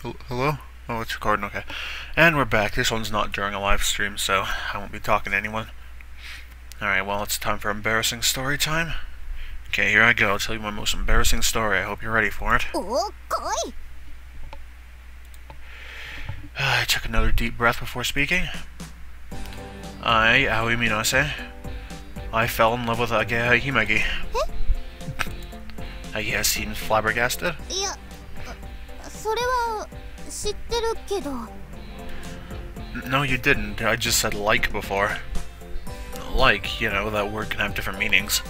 Hello? Oh, it's recording, okay. And we're back. This one's not during a live stream, so I won't be talking to anyone. Alright, well, it's time for embarrassing story time. Okay, here I go. I'll tell you my most embarrassing story. I hope you're ready for it. I took another deep breath before speaking. Aoi Minase. I fell in love with Age Himagi. I guess seemed flabbergasted. No, you didn't. I just said like before. Like, you know, that word can have different meanings.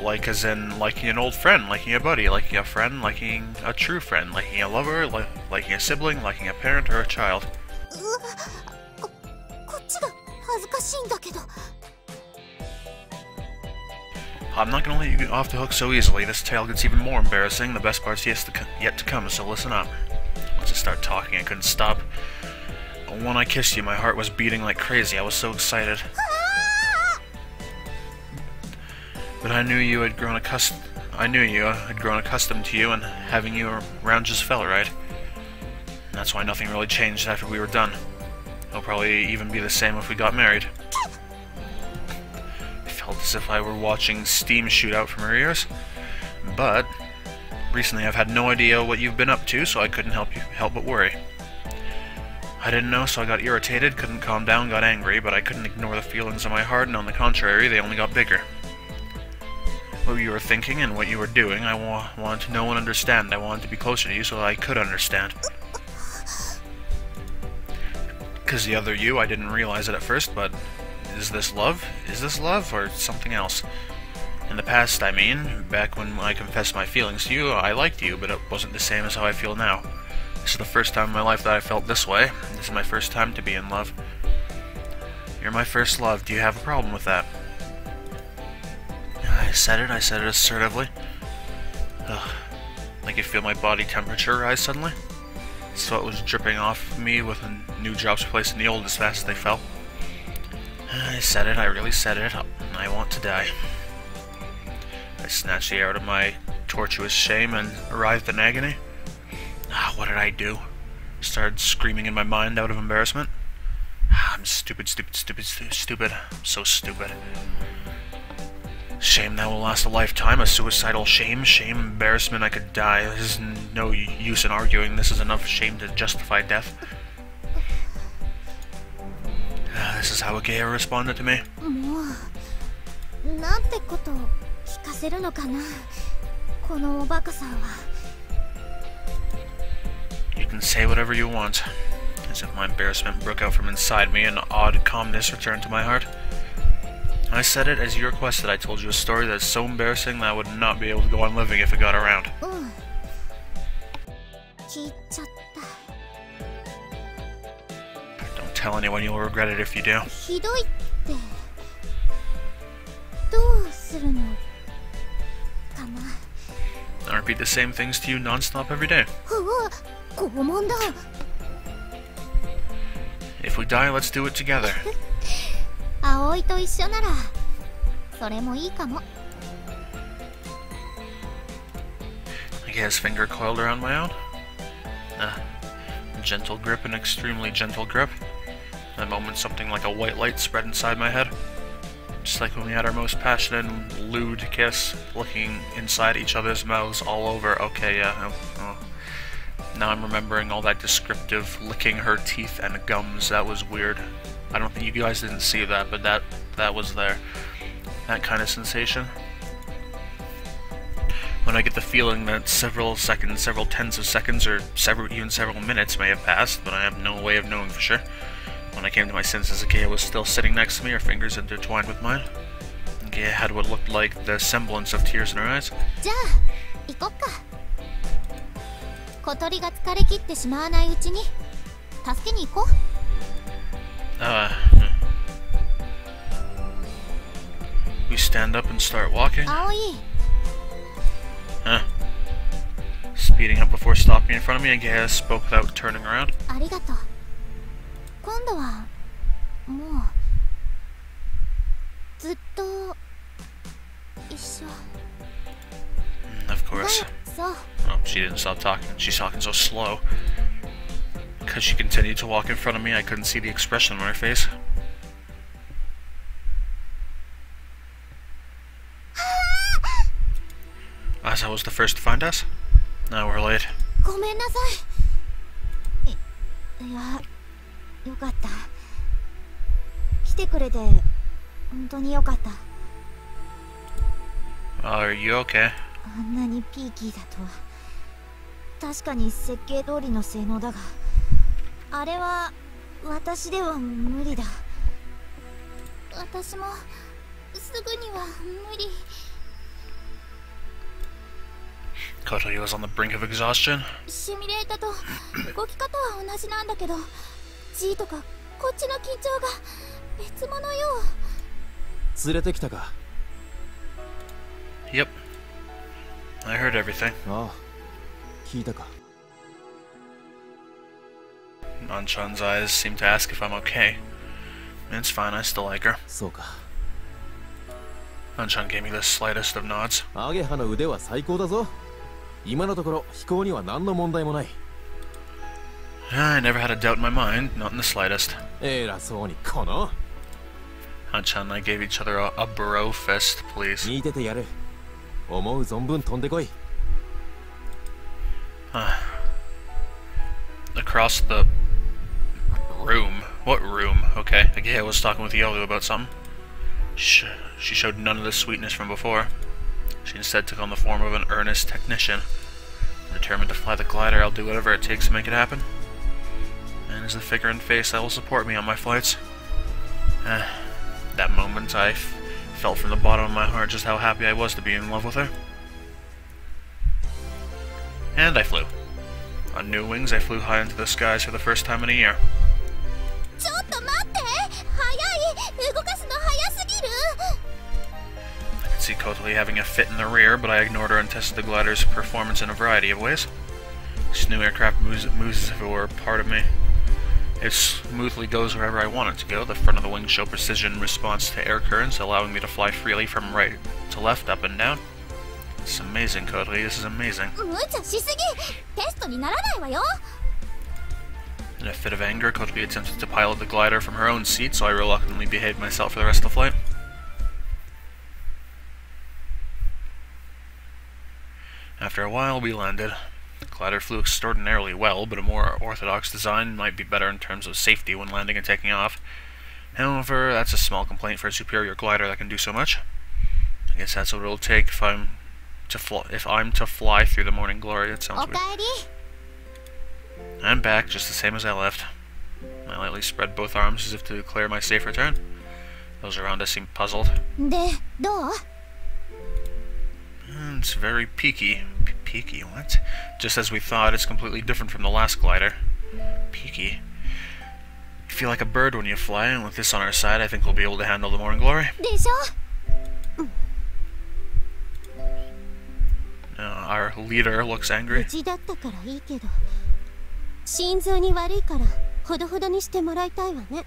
Like as in liking an old friend, liking a buddy, liking a friend, liking a true friend, liking a lover, liking a sibling, liking a parent or a child. I'm not gonna let you get off the hook so easily. This tale gets even more embarrassing. The best part's yet to come, so listen up. Once I started talking, I couldn't stop. When I kissed you, my heart was beating like crazy. I was so excited. But I knew you had grown accustomed to you, and having you around just felt right. And that's why nothing really changed after we were done. It'll probably even be the same if we got married. I felt as if I were watching steam shoot out from her ears. But recently I've had no idea what you've been up to, so I couldn't help but worry. I didn't know, so I got irritated, couldn't calm down, got angry, but I couldn't ignore the feelings in my heart, and on the contrary, they only got bigger. What you were thinking and what you were doing, I wanted to know and understand. I wanted to be closer to you so that I could understand. Because the other you, I didn't realize it at first, but is this love? Is this love, or something else? In the past, I mean, back when I confessed my feelings to you, I liked you, but it wasn't the same as how I feel now. This is the first time in my life that I felt this way. This is my first time to be in love. You're my first love. Do you have a problem with that? I said it assertively. Ugh. I could feel my body temperature rise suddenly. Sweat was dripping off me with new drops replacing the old as fast as they fell. I said it, I really said it. I want to die. I snatched the air out of my tortuous shame and writhed in agony. What did I do? Started screaming in my mind out of embarrassment. I'm stupid. I'm so stupid. Shame that will last a lifetime. A suicidal shame. Embarrassment. I could die. There's no use in arguing. This is enough shame to justify death. This is how Akea responded to me. You can say whatever you want. As if my embarrassment broke out from inside me, an odd calmness returned to my heart. I said it as you requested. I told you a story that's so embarrassing that I would not be able to go on living if it got around. Don't tell anyone, you'll regret it if you do. I repeat the same things to you non-stop every day. If we die, let's do it together. I guess finger coiled around my own. Gentle grip and extremely gentle grip. That moment something like a white light spread inside my head. Just like when we had our most passionate and lewd kiss, looking inside each other's mouths all over. Okay, yeah. Now I'm remembering all that descriptive licking her teeth and gums. That was weird. I don't think you guys didn't see that, but that was there. That kind of sensation. When I get the feeling that several seconds, several tens of seconds, or even several minutes may have passed, but I have no way of knowing for sure. When I came to my senses, Akea was still sitting next to me, her fingers intertwined with mine. Akea had what looked like the semblance of tears in her eyes. We stand up and start walking. Speeding up before stopping in front of me, Akea spoke without turning around. Of course. Oh, she didn't stop talking. She's talking so slow. Because she continued to walk in front of me, I couldn't see the expression on her face. Asa was the first to find us. Now we're late. ごめんなさい。いや、よかった。来てくれて本当によかった。Are you okay? あんなにピーキーだとは。確かに設計通りの性能だが、あれは私では無理だ。私もすぐには無理。Kotoi was on the brink of exhaustion. シミュレータと動き方は同じなんだけど、G とかこっちの緊張が別物よ。連れてきたか。Yep. I heard everything. ああ、聞いたか。Nanchan's eyes seem to ask if I'm okay. It's fine, I still like her. そうか。Nanchan gave me the slightest of nods. アゲハの腕は最高だぞ。今のところ飛行には何の問題もない。I never had a doubt in my mind, not in the slightest. 偉そうにこの。Nanchan and I gave each other a bro fist, please. 見ててやる。思う存分飛んでこい。Across the room. What room? Okay, I was talking with Yolu about something. She showed none of the sweetness from before. She instead took on the form of an earnest technician. Determined to fly the glider, I'll do whatever it takes to make it happen. And as the figure and face that will support me on my flights. That moment, I felt from the bottom of my heart just how happy I was to be in love with her. And I flew. On new wings, I flew high into the skies for the first time in a year. ちょっと待って、早い、動かすの早すぎる。I could see Kotoi having a fit in the rear, but I ignored her and tested the glider's performance in a variety of ways. This new aircraft moves as if it were a part of me. It smoothly goes wherever I want it to go. The front of the wings show precision in response to air currents, allowing me to fly freely from right to left, up and down. This is amazing, Kotoi. This is amazing. 無茶しすぎ。テストにならないわよ。In a fit of anger, Kotoi attempted to pilot the glider from her own seat, so I reluctantly behaved myself for the rest of the flight. After a while, we landed. The glider flew extraordinarily well, but a more orthodox design might be better in terms of safety when landing and taking off. However, that's a small complaint for a superior glider that can do so much. I guess that's what it'll take if I'm to fly through the morning glory. That sounds weird. I'm back, just the same as I left. I lightly spread both arms as if to declare my safe return. Those around us seemed puzzled. で、どう？ It's very peaky. Peaky, what? Just as we thought, it's completely different from the last glider. Peaky. You feel like a bird when you fly, and with this on our side, I think we'll be able to handle the morning glory. でしょ？ Our leader looks angry. うちだったからいいけど、心臓に悪いからほどほどにしてもらいたいわね。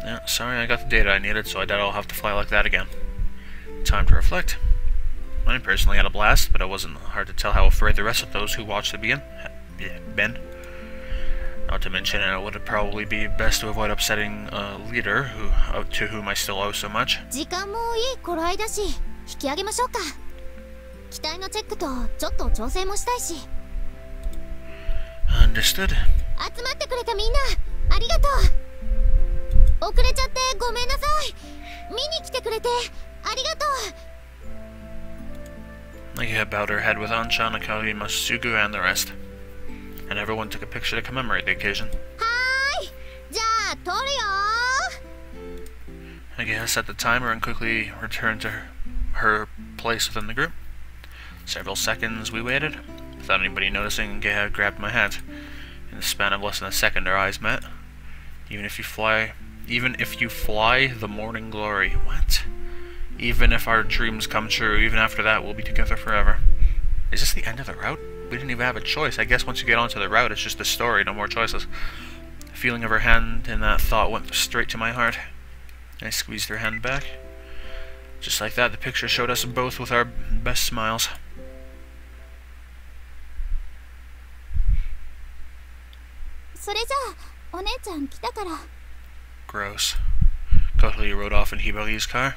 Yeah, sorry, I got the data I needed, so I doubt I'll have to fly like that again. Time to reflect. I personally had a blast, but it wasn't hard to tell how afraid the rest of those who watched had been. Not to mention, it would probably be best to avoid upsetting a leader to whom I still owe so much. 時間もいい頃合いだし、引き上げましょうか。機体のチェックとちょっと調整もしたいし。Understood. 集まってくれたみんな、ありがとう。遅れちゃってごめんなさい。見に来てくれてありがとう。Nakia bowed her head with Anshan, Akari, Masugu, and the rest. And everyone took a picture to commemorate the occasion. はーい、じゃあ撮るよ。 Nakia set the timer and quickly returned to her place within the group. Several seconds we waited. Without anybody noticing, Geha grabbed my hat. In the span of less than a second, our eyes met. Even if you fly the morning glory. What? Even if our dreams come true, even after that, we'll be together forever. Is this the end of the route? We didn't even have a choice. I guess once you get onto the route, it's just a story, no more choices. The feeling of her hand in that thought went straight to my heart. I squeezed her hand back. Just like that, the picture showed us both with our best smiles. それじゃあお姉ちゃん来たから。 Gross. Kotori rode off in Hibari's car.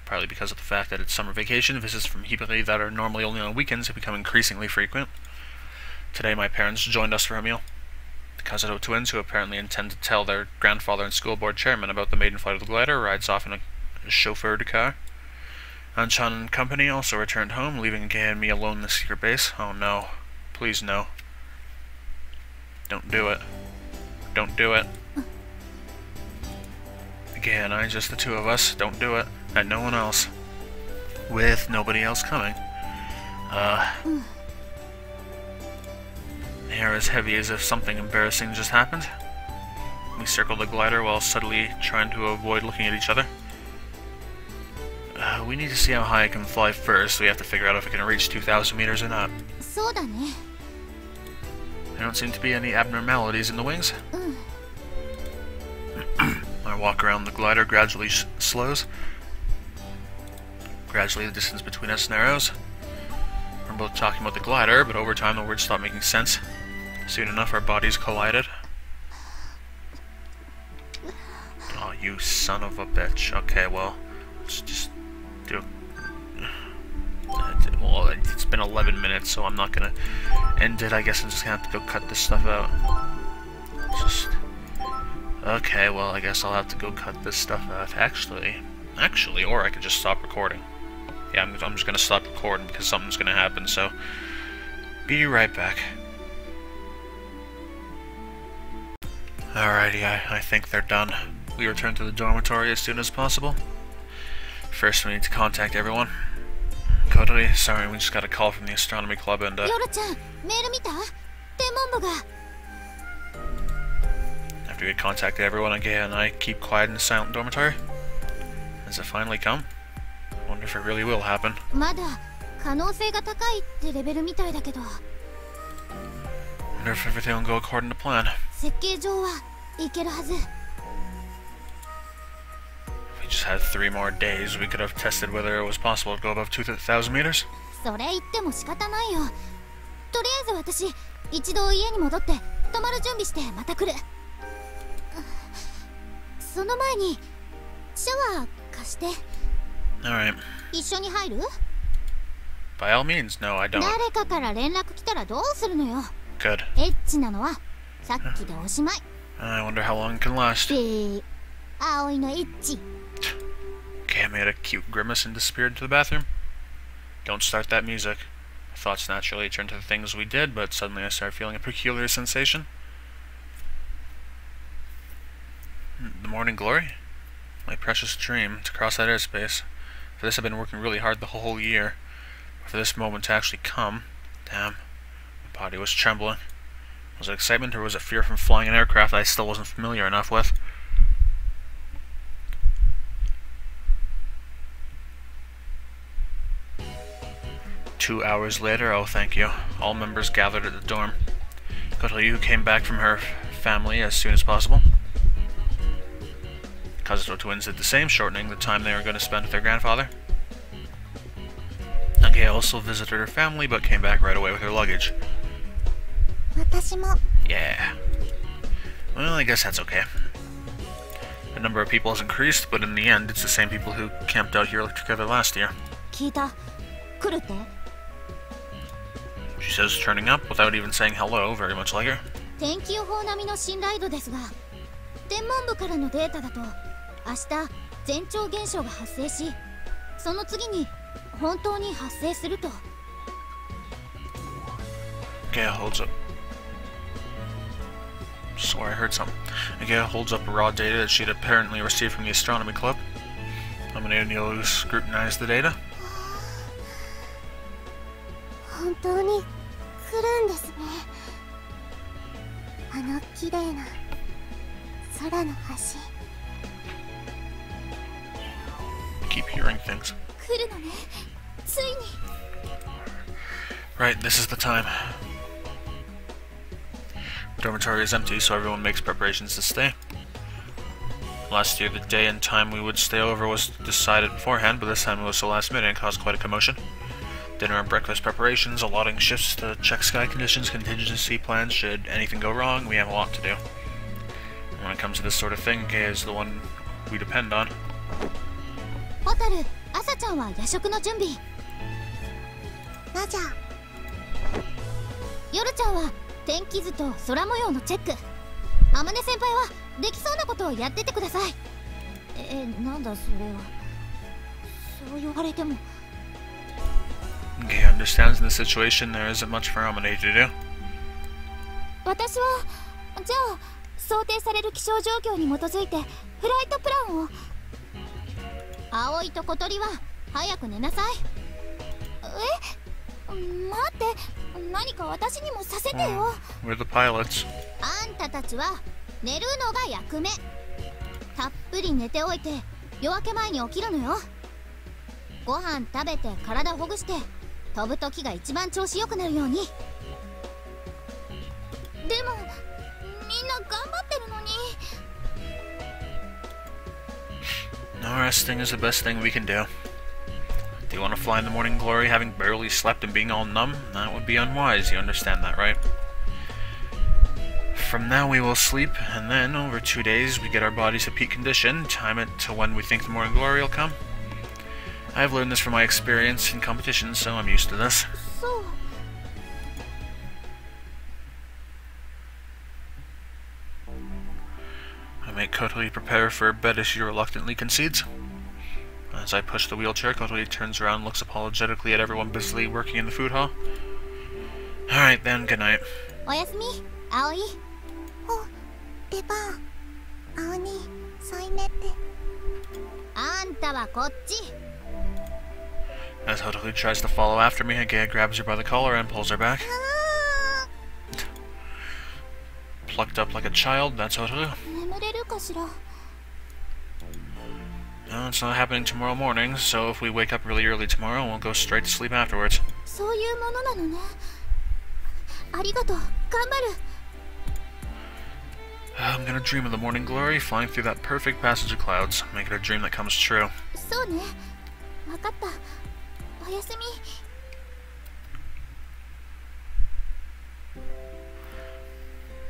Partly because of the fact that it's summer vacation, visits from Hibari that are normally only on weekends have become increasingly frequent. Today my parents joined us for a meal. The Kazuto twins, who apparently intend to tell their grandfather and school board chairman about the maiden flight of the glider, rides off in a chauffeured car. Anchan and company also returned home, leaving Gay and me alone in the secret base. Oh no. Please no. Don't do it. Don't do it. Gay and I, just the two of us. Don't do it. And no one else. With nobody else coming. Hair as heavy as if something embarrassing just happened. We circled the glider while subtly trying to avoid looking at each other. We need to see how high it can fly first, so we have to figure out if it can reach 2,000 meters or not. そうだね。 There don't seem to be any abnormalities in the wings. Our walk around the glider gradually slows. Gradually the distance between us narrows. We're both talking about the glider, but over time the words stop making sense. Soon enough our bodies collided. Oh, you son of a bitch. Okay, well, let's just do... Well, it's been 11 minutes, so I'm not gonna end it. I guess I'm just gonna have to go cut this stuff out. Just... Okay, well, I guess I'll have to go cut this stuff out. Actually, or I could just stop recording. Yeah, I'm just gonna stop recording because something's gonna happen, so... Be right back. Alrighty, I think they're done. We return to the dormitory as soon as possible. First, we need to contact everyone. Kotori, sorry, we just got a call from the astronomy club and, ヨロちゃん、メール見た？天文部が。 After we had contacted everyone, Agea and I keep quiet in the silent dormitory. Has it finally come? I wonder if it really will happen. まだ可能性が高いってレベルみたいだけど。 Wonder if everything will go according to plan. 設計上はいけるはず。 If we just had 3 more days, we could have tested whether it was possible to go above 2,000 meters. それ言っても仕方ないよ。とりあえず私、一度家に戻って泊まる準備してまた来る。その前にシャワー貸して。 Alright. 一緒に入る？ By all means, no, I don't. 誰かから連絡来たらどうするのよ。 Good. エッチなのはさっきでおしまい。 I wonder how long it can last. 葵のエッチ。 Kay made a cute grimace and disappeared into the bathroom. Don't start that music. My thoughts naturally turned to the things we did, but suddenly I started feeling a peculiar sensation. The morning glory? My precious dream, to cross that airspace. For this I've been working really hard the whole year. But for this moment to actually come, damn, my body was trembling. Was it excitement or was it fear from flying an aircraft I still wasn't familiar enough with? Two hours later, oh thank you, all members gathered at the dorm. Kotori, who came back from her family as soon as possible. Kazuto twins did the same, shortening the time they were going to spend with their grandfather. Nagea also visited her family, but came back right away with her luggage. 私も。 Yeah. Well, I guess that's okay. The number of people has increased, but in the end, it's the same people who camped out here together last year. 聞いた。来るって？ She says turning up without even saying hello, very much like her. 天気予報並みの信頼度ですが、天文部からのデータだと、明日前兆現象が発生し、その次に本当に発生すると。 Agea holds up. Swore I heard something. Agea holds up raw data that she'd apparently received from the astronomy club. Amaneo scrutinized the data. 本当に来るんですね。あの綺麗な空の橋。 Keep hearing things. 来るのね。ついに。 Right, this is the time. Dormitory is empty, so everyone makes preparations to stay. Last year, the day and time we would stay over was decided beforehand, but this time it was so last minute and caused quite a commotion. Dinner and breakfast preparations, allotting shifts to check sky conditions, contingency plans should anything go wrong. We have a lot to do. And when it comes to this sort of thing, Gay is the one we depend on. ホタル、朝ちゃんは夜食の準備。ラジャー。夜ちゃんは天気図と空模様のチェック。天音先輩はできそうなことをやっててください。なんだそれは。そう言われても。Gay understands in this situation there isn't much for Amane to do. 私はじゃあ想定される気象状況に基づいてフライトプランを。葵と小鳥は早く寝なさい。待って、何か私にもさせてよ。We're the pilots. あんたたちは寝るのが役目。たっぷり寝ておいて夜明け前に起きるのよ。ご飯食べて体ほぐして飛ぶ時が一番調子良くなるように。でもみんな頑張ってるのに。No, resting is the best thing we can do. Do you want to fly in the morning glory having barely slept and being all numb? That would be unwise, you understand that, right? From now we will sleep, and then, over 2 days, we get our bodies to peak condition, time it to when we think the morning glory will come. I've learned this from my experience in competitions, so I'm used to this. そう。I make Kotori prepare for bed as she reluctantly concedes. As I push the wheelchair, Kotori turns around and looks apologetically at everyone busily working in the food hall. Alright then, good night. おやすみ、葵。出番。青に添い寝って。あんたはこっち。As Kotori tries to follow after me, Hagea grabs her by the collar and pulls her back. Plucked up like a child, that's Kotori. 眠れるかしら。No, it's not happening tomorrow morning, so if we wake up really early tomorrow, we'll go straight to sleep afterwards. そういうものなのね。ありがとう、頑張る。I'm gonna dream of the morning glory, flying through that perfect passage of clouds. Make it a dream that comes true. そうね。わかった。おやすみ。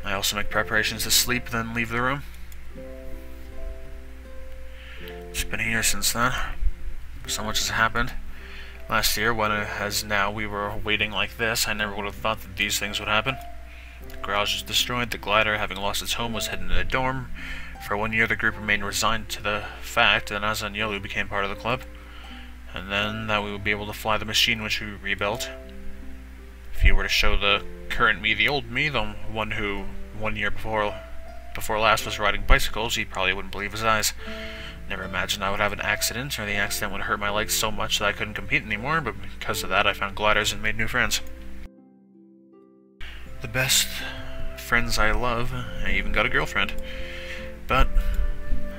I also make preparations to sleep, then leave the room. It's been a year since then. So much has happened. Last year, when as now we were waiting like this, I never would have thought that these things would happen. The garage was destroyed, the glider, having lost its home, was hidden in a dorm. For 1 year, the group remained resigned to the fact that Asa and Yolu became part of the club. And then that we would be able to fly the machine which we rebuilt. If you were to show the current me the old me, the one who 1 year before last was riding bicycles, he probably wouldn't believe his eyes. Never imagined I would have an accident, or the accident would hurt my legs so much that I couldn't compete anymore, but because of that I found gliders and made new friends. The best friends I love, I even got a girlfriend. But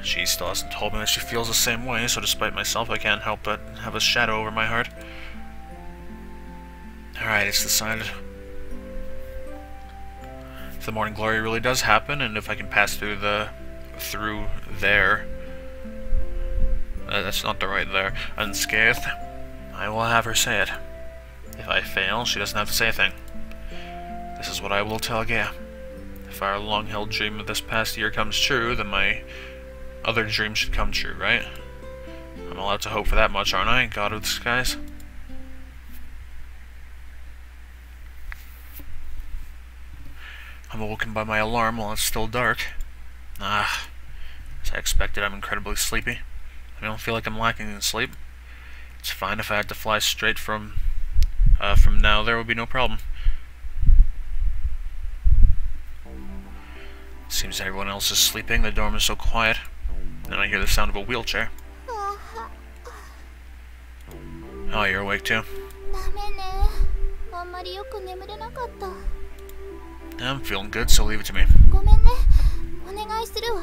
she still hasn't told me that she feels the same way, so despite myself I can't help but have a shadow over my heart. Alright, it's decided. If the morning glory really does happen, and if I can pass through there, that's not the right there, unscathed, I will have her say it. If I fail, she doesn't have to say a thing. This is what I will tell Gea. If our long-held dream of this past year comes true, then my other dream should come true, right? I'm allowed to hope for that much, aren't I, God of the skies? I'm awoken by my alarm while it's still dark. As I expected, I'm incredibly sleepy. I don't feel like I'm lacking in sleep. It's fine if I had to fly straight from now, there would be no problem. Seems everyone else is sleeping, the dorm is so quiet. Then I hear the sound of a wheelchair. Oh, you're awake too? ダメね。あんまりよく眠れなかった。I'm feeling good, so leave it to me. ごめんね。お願いするわ。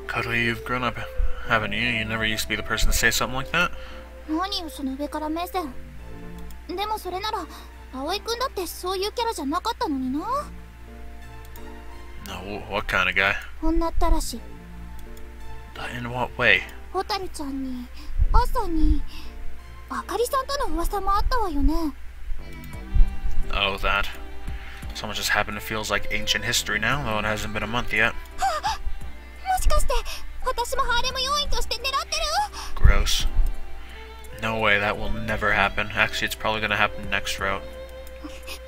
Kotori, you've grown up, haven't you? You never used to be the person to say something like that. 何よその上から目線。でもそれなら葵くんだってそういうキャラじゃなかったのにな。No, what kind of guy? 女ったらしい。 In what way? ホタルちゃんに朝にあかりさんとの噂もあったわよね。 Oh, that. So much has happened it feels like ancient history now, though it hasn't been a month yet. もしかして私もハーレム要員として狙ってる？ Gross. No way, that will never happen. Actually, it's probably gonna happen next route.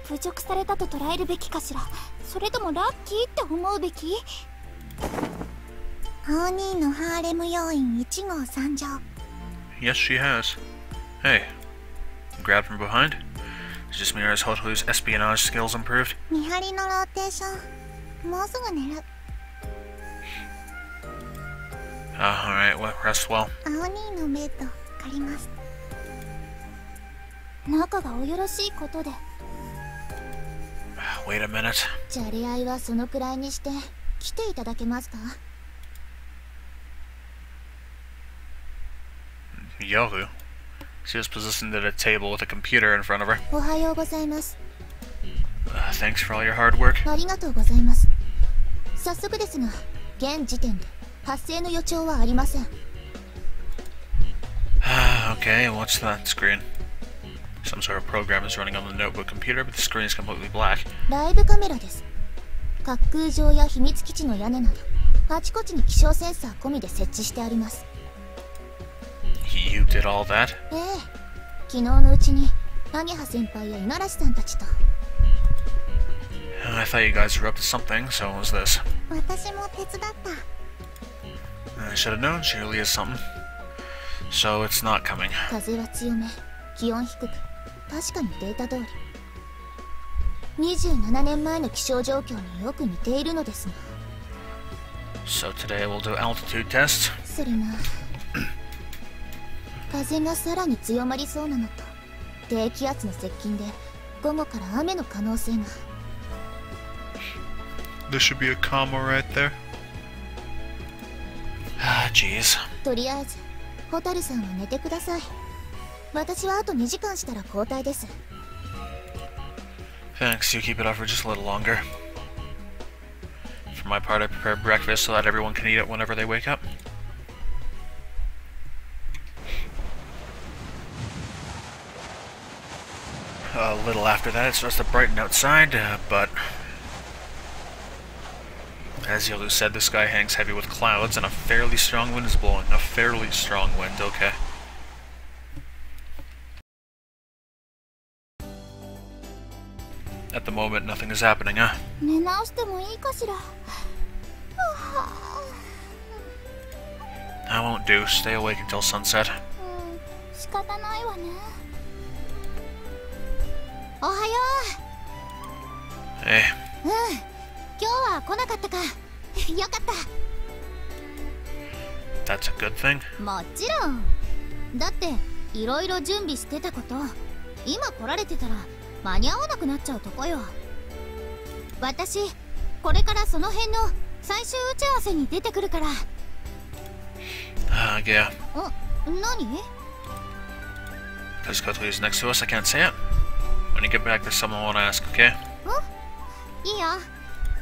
侮辱されたと捉えるべきかしら、それともラッキーって思うべき？青兄のハーレム要員1号参上。 Yes, she has. Hey. Grabbed from behind? Is this Mira's Hoto's espionage skills improved? 見張りのローテーション、もうすぐ寝る。Alright, well, rest well. 青兄のベッド借ります。仲がおよろしいことで。 Wait a minute. じゃれ合いはそのくらいにして来ていただけますか？ Yohu. She was positioned at a table with a computer in front of her. おはようございます。 Thanks for all your hard work. ありがとうございます。早速ですが、現時点で発生の予兆はありません。 Okay, what's that screen? Some sort of program is running on the notebook computer, but the screen is completely black. ライブカメラです。滑空場や秘密基地の屋根など、あちこちに気象センサー込みで設置してあります。 You did all that? ええ、昨日のうちにアゲハ先輩や五十嵐さんたちと。 I thought you guys were up to something, so what was this? 私も手伝った。 I should have known, surely is something. So it's not coming. 風は強め、気温低く、確かにデータ通り。27年前の気象状況によく似ているのですが。 So today we'll do altitude tests. それが風がさらに強まりそうなのと、低気圧の接近で午後から雨の可能性が。 There should be a comma right there. Ah, jeez. とりあえず蛍さんは寝てください。私はあと2時間したら交代です。 Thanks, you keep it up for just a little longer. For my part, I prepare breakfast so that everyone can eat it whenever they wake up. A little after that, it starts to brighten outside, but as Yolu said, the sky hangs heavy with clouds and a fairly strong wind is blowing. A fairly strong wind, okay. At the moment, nothing is happening, huh? 寝直してもいいかしら。 I won't do. Stay awake until sunset. 仕方ないわね。おはよ Hey, う。今日は来なかったか。よかっ that's a good thing. た。もちろん。だっていろいろ準備してたこと、今来られてたら間に合わなくなっちゃうとこよ。私これからその辺の最終打ち合わせに出てくるから。 Yeah. 何？ Because Koto is next to us, I can't say it. When you get back, there's someone I want to ask, okay? いいよ。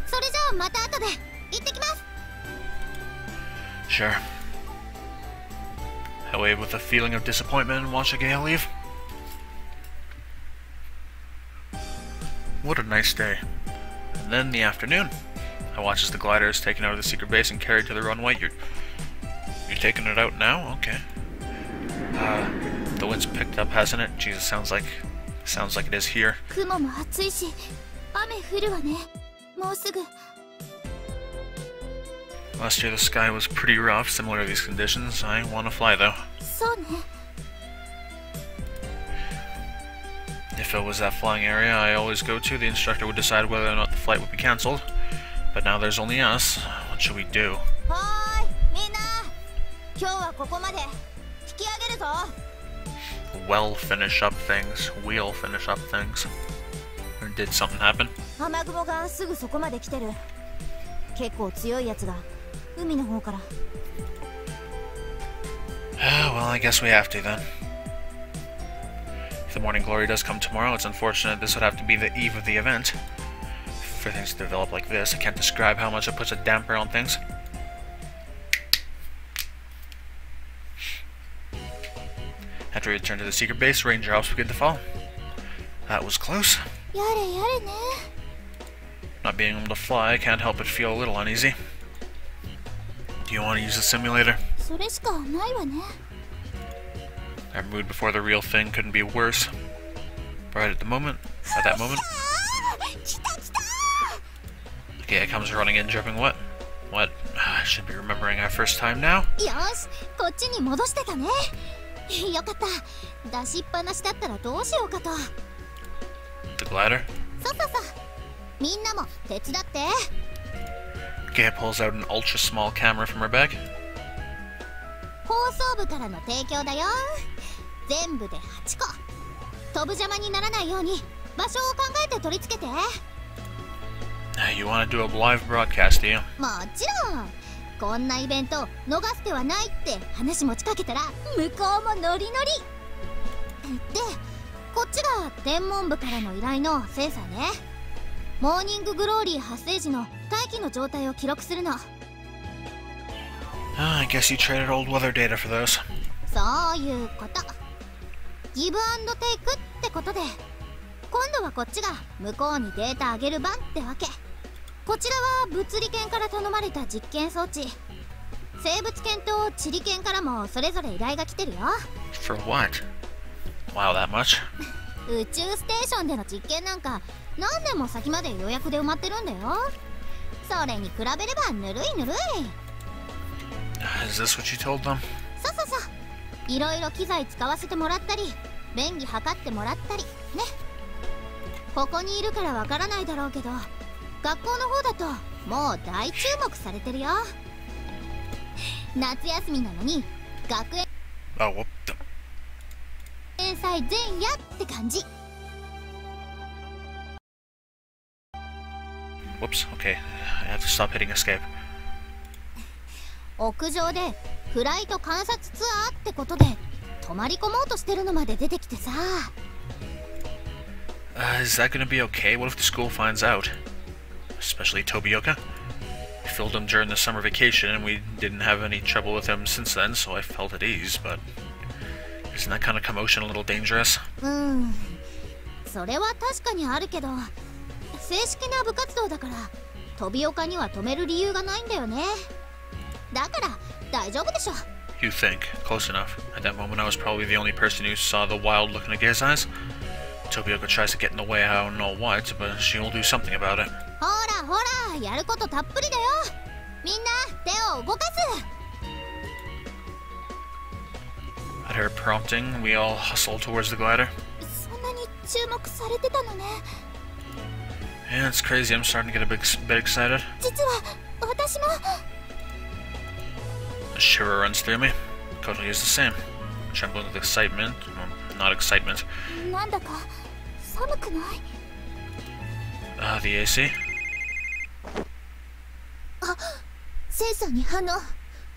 それじゃあまた後で行ってきます。 Sure. I wave with a feeling of disappointment and watch Agaya leave. What a nice day. And then in the afternoon, I watch as the glider is taken out of the secret base and carried to the runway. You're taking it out now? Okay. The wind's picked up, hasn't it? Jesus, sounds like it is here. 雲も暑いし、雨降るわね。もうすぐ。 Last year the sky was pretty rough, similar to these conditions. I want to fly though. そうね。 If it was that flying area I always go to, the instructor would decide whether or not the flight would be cancelled. But now there's only us. What should we do? はーい、みんな。今日はここまで。引き上げるぞ。 We'll finish up things. We'll finish up things. Or did something happen? 雨雲がすぐそこまで来てる。結構強いやつが海の方から。 Well, I guess we have to then. If the morning glory does come tomorrow, it's unfortunate this would have to be the eve of the event. For things to develop like this, I can't describe how much it puts a damper on things. After After we return to the secret base, raindrops begin to fall. That was close. やれやれね。 Not being able to fly, I can't help but feel a little uneasy. Do you want to use the simulator? それしかないわね。 Our mood before the real thing couldn't be worse. Right at that moment. 来た来た。 Okay, it comes running in, dripping wet. What? I should be remembering our first time now. よし、こっちに戻してたね。よかった。出しっぱなしだったらどうしようかと。 The glider. そうそうそう。みんなも手伝って。 Gay pulls out an ultra small camera from her bag. 放送部からの提供だよ。全部で8個。飛ぶ邪魔にならないように場所を考えて取り付けて。 You want to do a live broadcast, do you? もちろん。こんなイベント逃してはないって話持ちかけたら向こうもノリノリ。で、こっちが天文部からの依頼の精査ね。モーニンググローリー発生時の大気の状態を記録するの。I guess you traded old weather data for those. そういうこと。ギブアンドテイクってことで、今度はこっちが向こうにデータあげる番ってわけ。こちらは物理研から頼まれた実験装置。生物研と地理研からもそれぞれ依頼が来てるよ。 For what? Wow, that much? 宇宙ステーションでの実験なんか何年も先まで予約で埋まってるんだよ。それに比べればぬるいぬるい。 Is this what you told them? そうそうそう。いろいろ機材使わせてもらったり便宜測ってもらったりね。ここにいるからわからないだろうけど、学校の方だともう大注目されてるよ。夏休みなのに学園 Oh, what the... 祭前夜って感じ。 Whoops, okay. I have to stop hitting escape. 屋上でフライト観察ツアーってことで泊まり込もうとしてるのまで出てきてさ。 Is that gonna be okay? What if the school finds out? Especially Tobioka? We filled him during the summer vacation and we didn't have any trouble with him since then, so I felt at ease, but... Isn't that kind of commotion a little dangerous? それは確かにあるけど、正式な部活動だから飛岡には止める理由がないんだよね。だから大丈夫でしょ。 You think. Close enough. At that moment I was probably the only person who saw the wild look in a gay's eyes. Tobioka tries to get in the way, I don't know what, but she'll do something about it. ほらほら、やることたっぷりだよ。みんな手を動かす。 At her prompting, we all hustled towards the glider. そんなに注目されてたのね。 Yeah, it's crazy. I'm starting to get a bit excited. 実は私も。 A shiver runs through me. Totally is the same. Trembling with excitement. Well, not excitement. なんだか寒くない？ The AC? あ、センサーに反応。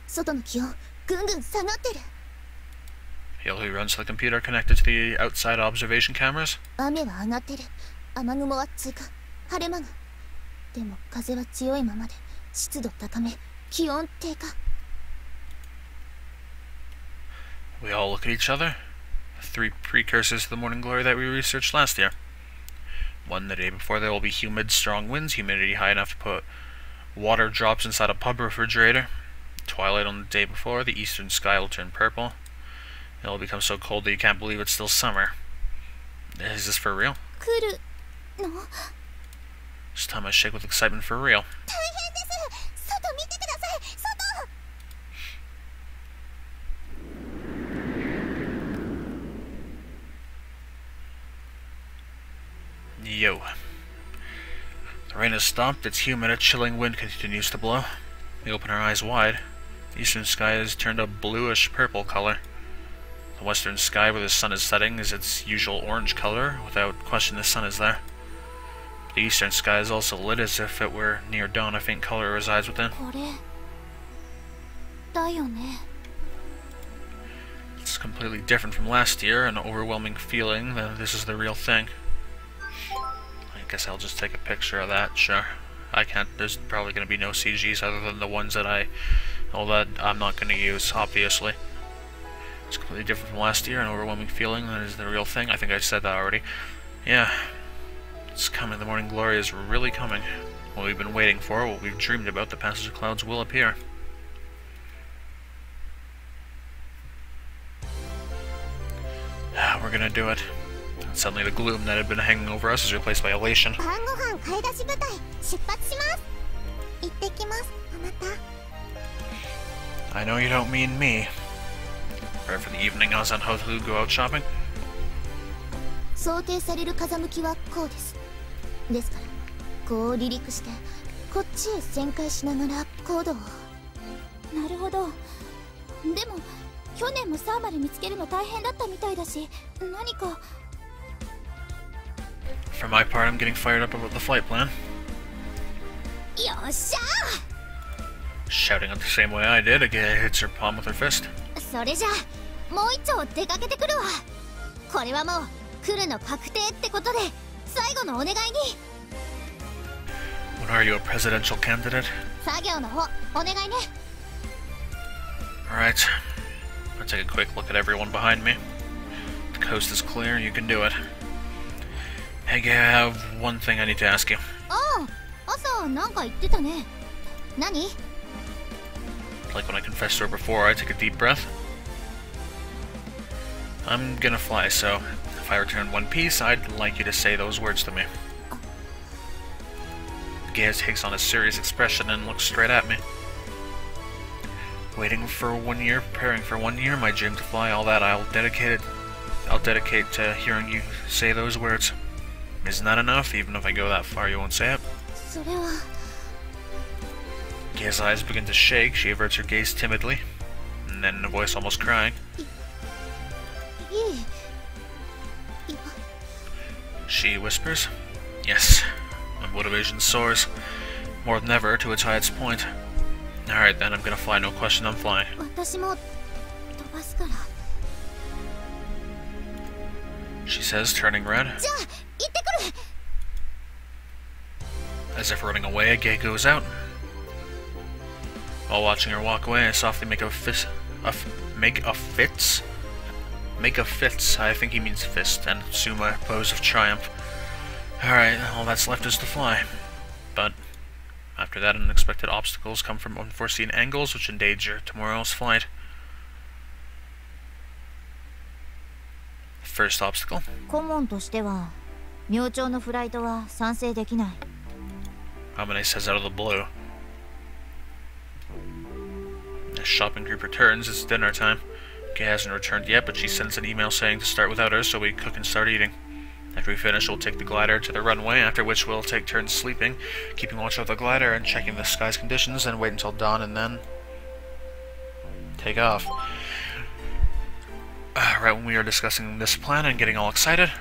外の気温ぐんぐん下がってる。 He runs to the computer connected to the outside observation cameras. 雨は上がってる。雨雲は通過。晴れ間が。でも風は強いままで、湿度高め、気温低下。 We all look at each other. 3 precursors to the morning glory that we researched last year. 1, the day before, there will be humid, strong winds, humidity high enough to put water drops inside a pub refrigerator. Twilight on the day before, the eastern sky will turn purple. It will become so cold that you can't believe it's still summer. Is this for real? 来るの？ This time I shake with excitement for real. 大変です。外見てください。外。 Yo. The rain has stopped, it's humid, a chilling wind continues to blow. We open our eyes wide. The eastern sky has turned a bluish-purple color. The western sky where the sun is setting is its usual orange color. Without question, the sun is there. The eastern sky is also lit as if it were near dawn. A faint color resides within. これだよね。 It's completely different from last year, an overwhelming feeling that this is the real thing. I guess I'll just take a picture of that, sure. I can't, there's probably going to be no CGs other than the ones that I'm not going to use, obviously. It's completely different from last year, an overwhelming feeling that is the real thing. I think I said that already. Yeah, it's coming. The morning glory is really coming. What we've been waiting for, what we've dreamed about, the passage of clouds will appear. We're gonna do it. And suddenly the gloom that had been hanging over us is replaced by elation. 晩ご飯買い出し部隊出発します。行ってきます、あなた。 I know you don't mean me. Right for the evening, us and Hotu go out shopping. 想定される風向きはこうです。ですからこう離陸してこっちへ旋回しながら行動を。なるほど。でも去年もサーマル見つけるの大変だったみたいだし、何か。 For my part, I'm getting fired up about the flight plan. よっしゃ Shouting it the same way I did, Agaya hits her palm with her fist. ー。それじゃあもう一丁出かけてくるわ。これはもう来るの確定ってことで最後のお願いに。 What are you, a presidential candidate? 作業の方お願いね。 Alright. I'll take a quick look at everyone behind me. The coast is clear, you can do it. Hey, I have one thing I need to ask you. ああ、朝なんか言ってたね。何？ Like when I confessed to her before, I take a deep breath. I'm gonna fly, so if I return in one piece, I'd like you to say those words to me. Gaia takes on a serious expression and looks straight at me. Waiting for 1 year, preparing for 1 year, my dream to fly, all that I'll dedicate to hearing you say those words. Isn't that enough? Even if I go that far, you won't say it? それは。 Gaia's eyes begin to shake, she averts her gaze timidly, and then in a voice almost crying. いい。 She whispers, Yes, my motivation soars, more than ever to its highest point. Alright then, I'm gonna fly, no question, I'm flying. 私も飛ばすから。 She says, turning red. じゃあ行ってくる。 As if running away, a gate goes out. While watching her walk away, I softly make a fist. I think he means fist, and assume a pose of triumph. Alright, all that's left is to fly. But after that, unexpected obstacles come from unforeseen angles which endanger tomorrow's flight. First obstacle. 顧問としては明朝のフライトは賛成できない。 Amane says out of the blue. The shopping group returns, it's dinner time. Kay hasn't returned yet, but she sends an email saying to start without her so we cook and start eating. After we finish, we'll take the glider to the runway, after which we'll take turns sleeping, keeping watch over the glider and checking the sky's conditions, and wait until dawn and then take off. Right when we are discussing this plan and getting all excited,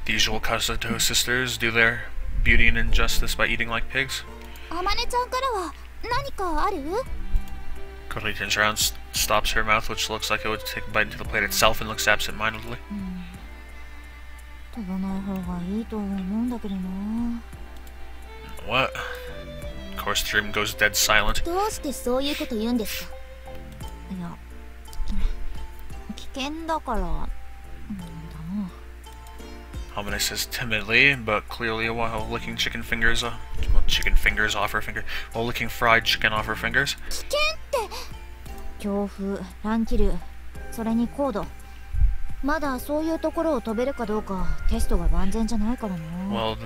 the usual Kasato sisters do their beauty and injustice by eating like pigs. あまねちゃんからは何かある？ Kodali turns around, stops her mouth, which looks like it would take a bite into the plate itself, and looks absent-mindedly. 飛ばない方がいいと思うんだけどな。 What? Of course, the room goes dead silent. どうしてそういうこと言うんですか？いや、危険だから。だな。 Amane says timidly, but clearly while licking chicken fingers off her finger, while licking fried chicken off her fingers. 危険って。強風、乱気流、それに高度。まだそういうところを飛べるかどうかテストが万全じゃないからな。 Well,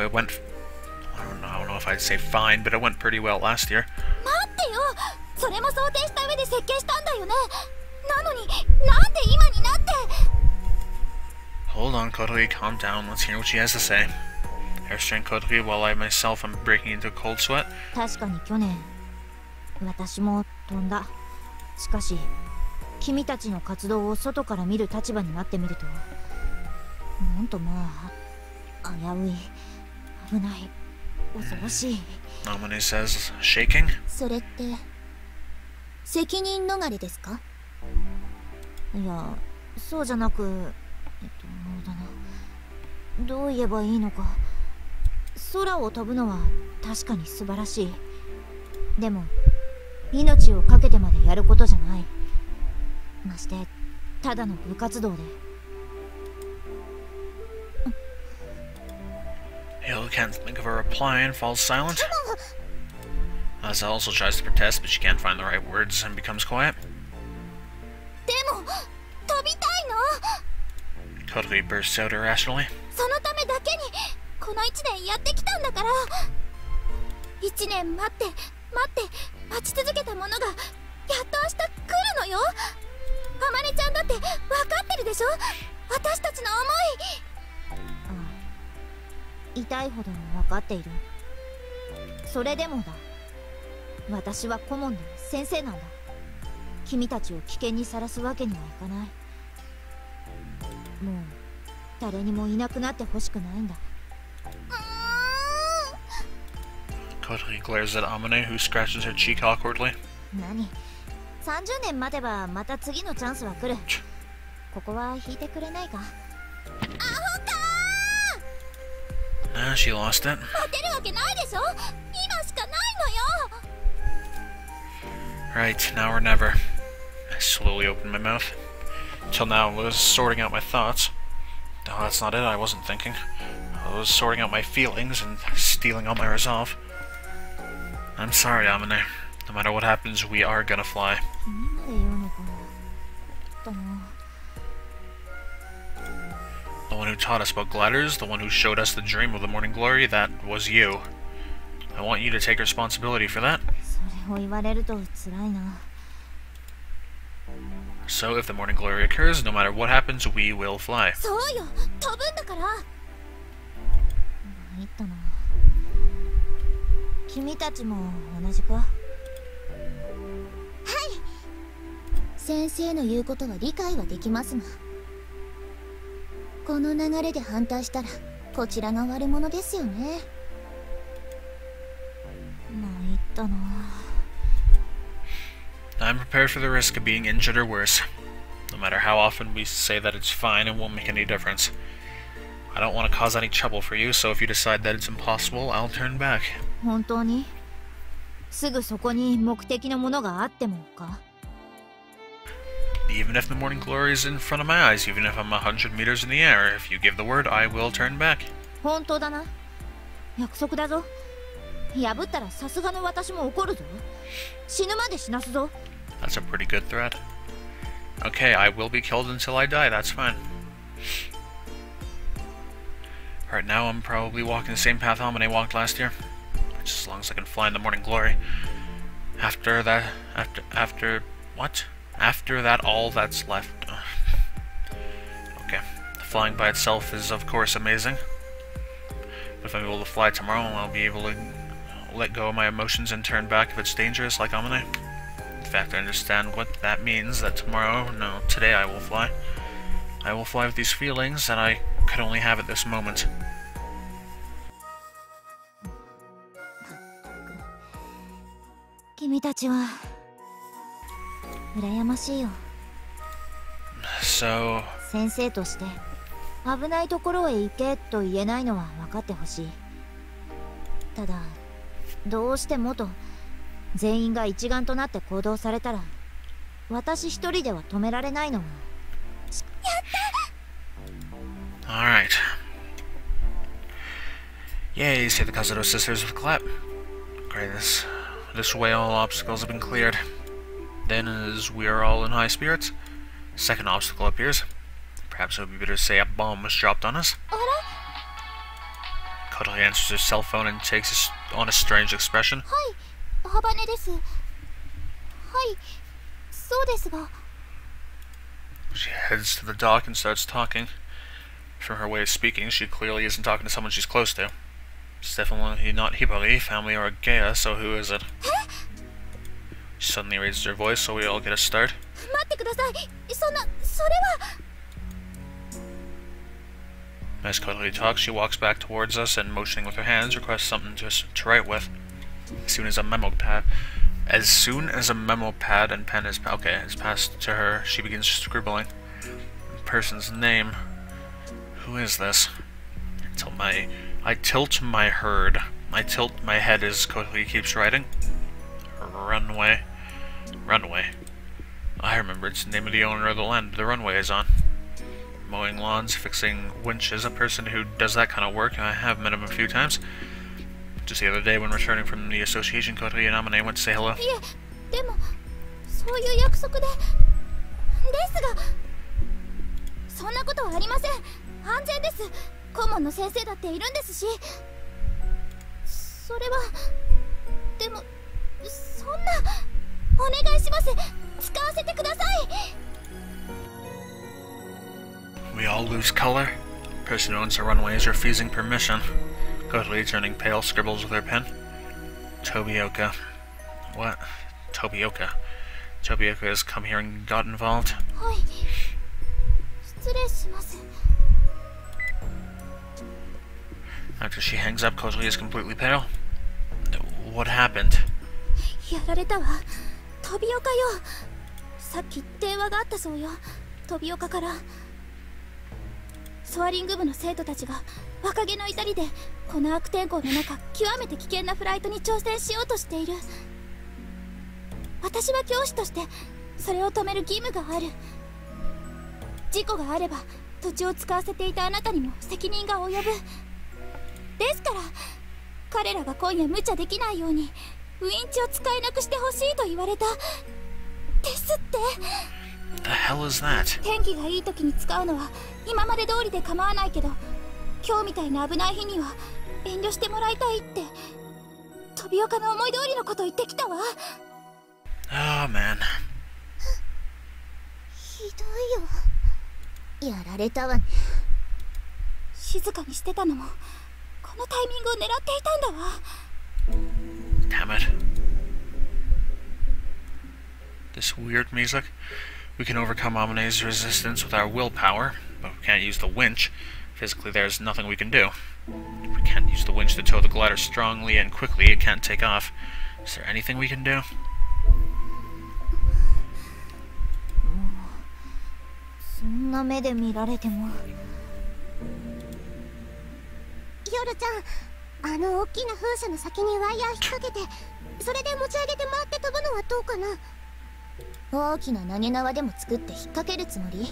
it went. I don't know if I'd say fine, but it went pretty well last year. 待ってよ。それも想定した上で設計したんだよね。なのになんで今になって。 Hold on, Kodali, calm down. Let's hear what she has to say. Hairstrain Kodali while I myself am breaking into a cold sweat. 確かに去年私も飛んだ。しかし君たちの活動を外から見る立場になってみるとなんとまあ危うい、危ない、恐ろしい。 Amane says, shaking. それって責任逃れですか？いや、そうじゃなくだな。どう言えばいいのか。空を飛ぶのは確かに素晴らしい。でも命を懸けてまでやることじゃない。ましてただの部活動で。Hill can't think of a reply and falls silent. Asa also tries to protest, but she can't find the right words and becomes quiet. でも飛びたいの。 Kotori bursts out irrationally. そのためだけにこの1年やってきたんだから。1年待って待ち続けたものがやっと明日来るのよ。あまねちゃんだって分かってるでしょ、私たちの思い。ああ、痛いほどに分かっている。それでもだ、私は顧問で先生なんだ。君たちを危険にさらすわけにはいかない。もう誰にもいなくなってほしくないんだ。Kotori glares at Amane, who scratches her cheek awkwardly. 何、30年待てばまた次のチャンスは来る。ここは引いてくれないか。アホかAh, she lost it. ー、待てるわけないでしょ、今しかないのよ。 Right, now or never. I slowly opened my mouth. Till now, I was sorting out my thoughts. No, that's not it, I wasn't thinking. I was sorting out my feelings and stealing all my resolve. I'm sorry, Amane. No matter what happens, we are gonna fly. みんなで言うのかな。The one who taught us about gliders, the one who showed us the dream of the morning glory, that was you. I want you to take responsibility for that. それを言われると辛いな。 So if the morning glory occurs, no matter what happens, we will fly. そうよ、飛ぶんだから。参ったな。君たちも同じか。はい。先生の言うことは理解はできますが、この流れで反対したらこちらが悪者ですよね。参ったな。 I'm prepared for the risk of being injured or worse. No matter how often we say that it's fine, it won't make any difference. I don't want to cause any trouble for you, so if you decide that it's impossible, I'll turn back. 本当にすぐそこに目的のものがあってもか。 Even if the morning glory is in front of my eyes, even if I'm 100 meters in the air, if you give the word, I will turn back. 本当だな。約束だぞ。破ったらさすがの私も怒るぞ。死ぬまで死なすぞ。 That's a pretty good threat. Okay, I will be killed until I die, that's fine. Alright, now I'm probably walking the same path Amane walked last year. Just as long as I can fly in the morning glory. After that, what? After that, all that's left. Okay, flying by itself is of course amazing. But if I'm able to fly tomorrow, I'll be able to let go of my emotions and turn back if it's dangerous, like Amane. In fact, I understand what that means, that tomorrow, no, today I will fly. I will fly with these feelings that I could only have at this moment. 君たちは羨ましいよ。 So, 先生として危ないところへ行けと言えないのは分かってほしい。ただどうしてもと全員が一丸となって行動されたら私一人では止められないのは。 alright. Yay, say the Kazuto sisters with a clap. Great, this way all obstacles have been cleared. Then, as we are all in high spirits, a second obstacle appears. Perhaps it would be better to say a bomb was dropped on us. Kotori answers her cell phone and takes on a strange expression. はい、ハバネです。はい、そうですが。 She heads to the dock and starts talking. From her way of speaking, she clearly isn't talking to someone she's close to. It's definitely not Hibari, family, or Gea, so who is it? She suddenly raises her voice, so we all get a start. 待ってください。それは。 As Kotori talks, she walks back towards us and, motioning with her hands, requests something to write with. As soon as a memo pad and pen is passed to her, she begins scribbling. The person's name. Who is this? I tilt my head as Kotori keeps writing. Runway. Runway. I remember it's the name of the owner of the land the runway is on. Mowing lawns, fixing winches, a person who does that kind of work. I have met him a few times. Just the other day when returning from the association, Kotori and Amane went to say hello. いえ、でもそういう約束で。ですが、そんなことはありません。安全です。顧問の先生だっているんですし。それはでもそんなお願いします。使わせてください。 We all lose color. Person who owns the runway is refusing permission. Kotori, turning pale, scribbles with her pen. Tobioka. What? Tobioka. Tobioka has come here and got involved. はい。失礼します。 After she hangs up, Kotori is completely pale. What happened? やられたわ。飛び岡よ。さっき電話があったそうよ。飛び岡から。ソアリング部の生徒たちが若気の至りでこの悪天候の中極めて危険なフライトに挑戦しようとしている。私は教師としてそれを止める義務がある。事故があれば土地を使わせていたあなたにも責任が及ぶ。ですから彼らが今夜無茶できないようにウインチを使えなくしてほしいと言われた。ですって。 The hell is that? 天気がいい時に使うのは今まで通りで構わないけど、今日みたいな危ない日には遠慮してもらいたいって飛び岡の思い通りのこと言ってきたわ。 Oh, man. ひどいよ。やられたわね。静かにしてたのもこのタイミングを狙っていたんだわ。 Damn it. This weird music. We can overcome Amane's resistance with our willpower, but we can't use the winch. Physically, there's nothing we can do. If we can't use the winch to tow the glider strongly and quickly, it can't take off. Is there anything we can do? そんな目で見られても。夜ちゃん、あの大きな風車の先にワイヤー引っ掛けて、それで持ち上げて回って飛ぶのはどうかな。大きな投げ縄でも作って引っ掛けるつもり？引っ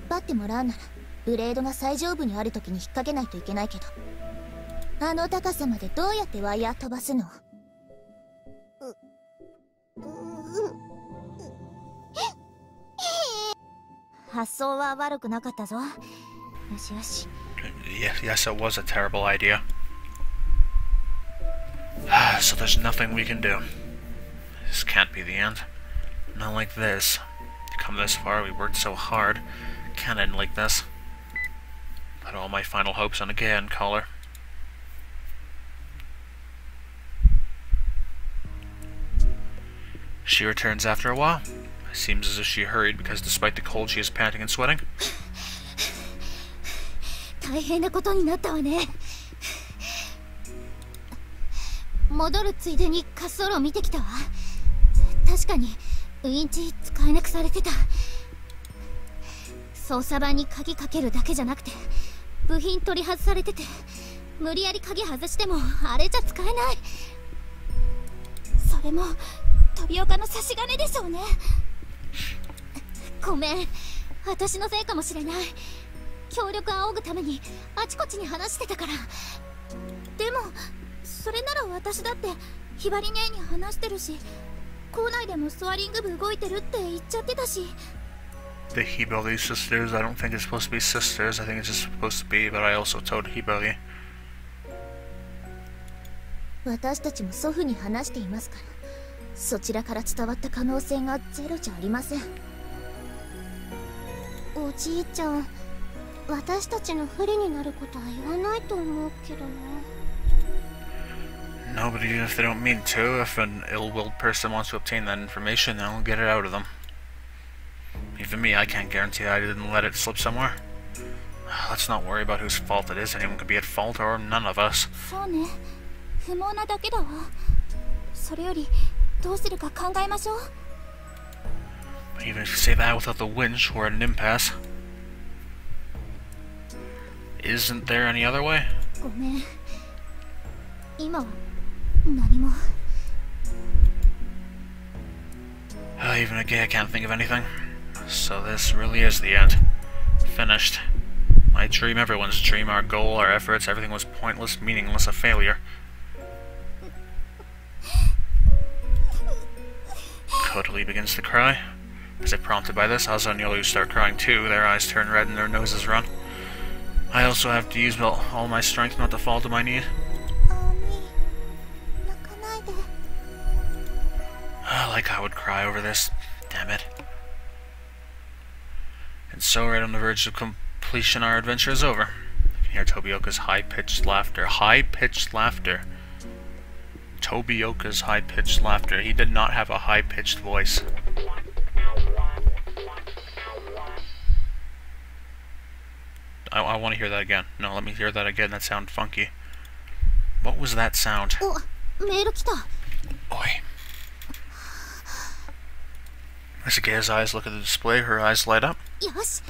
張ってもらうならブレードが最上部にある時に引っ掛けないといけないけど、あの高さまでどうやってワイヤー飛ばすの？発想は悪くなかったぞ。よしよし。 Yes, it was a terrible idea. So there's nothing we can do. This can't be the end. Not like this. To come this far, we worked so hard. Can't end like this. Put all my final hopes on a Gaian collar. She returns after a while. Seems as if she hurried because despite the cold she is panting and sweating. 大変なことになったわね。戻るついでに滑走路を見てきたわ。確かにウインチ使えなくされてた。操作盤に鍵かけるだけじゃなくて部品取り外されてて、無理やり鍵外してもあれじゃ使えない。それも飛び岡の差し金でしょうね。ごめん、私のせいかもしれない。協力仰ぐためにあちこちに話してたから。でもそれなら私だってひばり姉に話してるし、校内でもスワリング部動いてるって言っちゃってたし。 The Hibari sisters, I don't think it's supposed to be sisters, I think it's just supposed to be, but I also told Hibari. 私たちも祖父に話していますから、そちらから伝わった可能性がゼロじゃありません。おじいちゃん、私たちの不利になることは言わないと思うけどな。 No, but even if they don't mean to, if an ill-willed person wants to obtain that information, they'll get it out of them. Even me, I can't guarantee that I didn't let it slip somewhere. Let's not worry about whose fault it is. Anyone could be at fault, or none of us. そうね、不毛なだけだわ。それよりどうするか考えましょう。 But even if you say that without the winch, we're at an impasse. Isn't there any other way? ごめん、今は何も。Even again, I can't think of anything. So this really is the end. Finished. My dream, everyone's dream, our goal, our efforts, everything was pointless, meaningless, a failure. Kotalie begins to cry. As if prompted by this, Asa and Yolu start crying too. Their eyes turn red and their noses run. I also have to use all my strength not to fall to my knee. 泣かないで。 Like I would cry over this. Damn it. And so, right on the verge of completion, our adventure is over. You can hear Tobioka's high-pitched laughter. High-pitched laughter. Tobioka's high-pitched laughter. He did not have a high-pitched voice. I want to hear that again. No, let me hear that again. That sounded funky. What was that sound? お、メール来た。 Oi. As Agaya's eyes look at the display, her eyes light up. よし、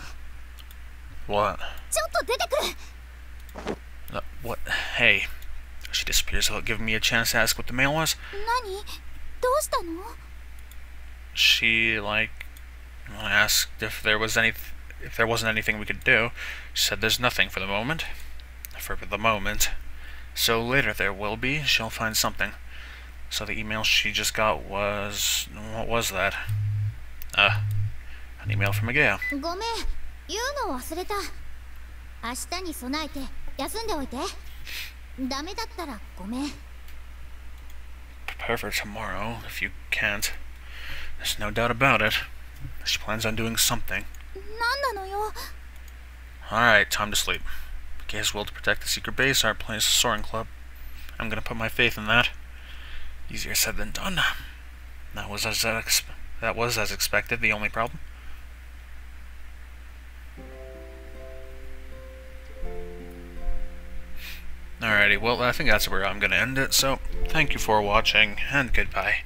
What? ちょっと出てくる。 What? Hey. She disappears without giving me a chance to ask what the mail was. 何？どうしたの？ She, asked if there wasn't anything we could do. She said there's nothing for the moment. For the moment. So later there will be. She'll find something. So the email she just got was... What was that? An email from Agaya. ごめん、言うの忘れた。明日に備えて休んでおいて。ダメだったらごめん。 Prepare for tomorrow, if you can't. There's no doubt about it. She plans on doing something. 何なのよ。 Alright, time to sleep. Agaya's will to protect the secret base, our plan is a soaring club. I'm gonna put my faith in that. Easier said than done. That was as expected, the only problem. Alrighty, well, I think that's where I'm gonna end it, so thank you for watching, and goodbye.